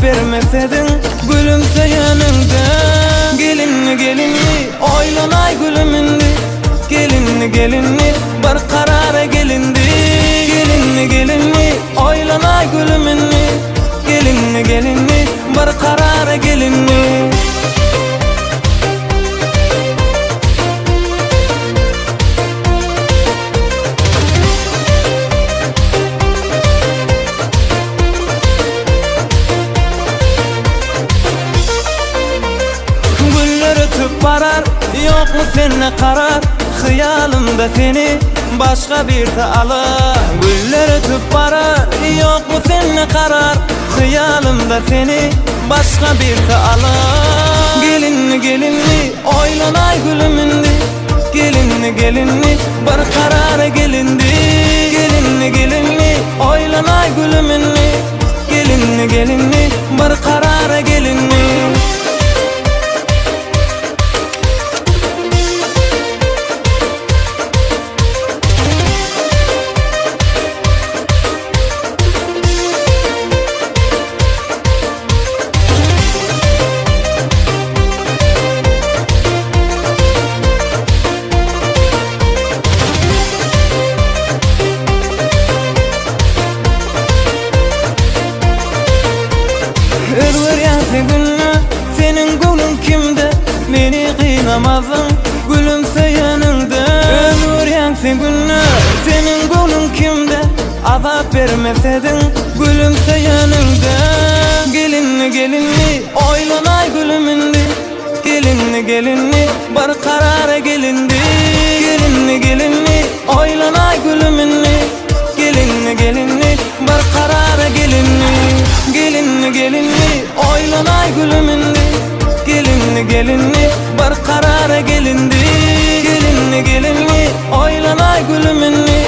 azap vermesedin gülümse yanımda. Gelinli gelinli oylanay gülümündü, gelinli gelinli bir karara gelindi. Gelinli gelinli oylanay gülümündü, gelinli gelinli bir karara gelindi. Barar, yok mu seninle karar? Hıyalımda seni başka bir de alır. Güller ötüp barar, yok mu seninle karar? Hıyalımda seni başka bir de alır. Gelinli gelinli oylanay gülümündü, gelinli gelinli bir karara gelindi. Gelinli gelinli oylanay gülümündü, gelinli gelinli bir karara gelindi. Senin gülün kimde? Beni kıynamazın gülümse yanında. Ömür yansın günü, senin gülün kimde? Azap vermesedin gülümse yanında. Gelinli gelinli oylanay gülümündü, gelinli gelinli bir karara gelindi. Gelinli gelinli oylanay gülümündü, gelinli gelinli bir karara gelindi. Gelinli gelinli oylanay gülümündü, gelinli gelinli bir karara gelindi. Gelinli gelinli oylanay gülümündü,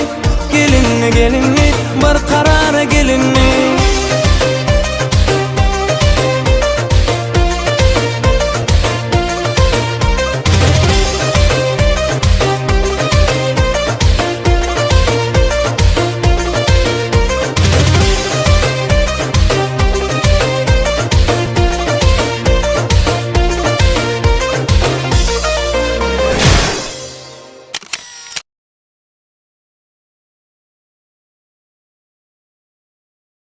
gelinli gelinli bir karara gelindi.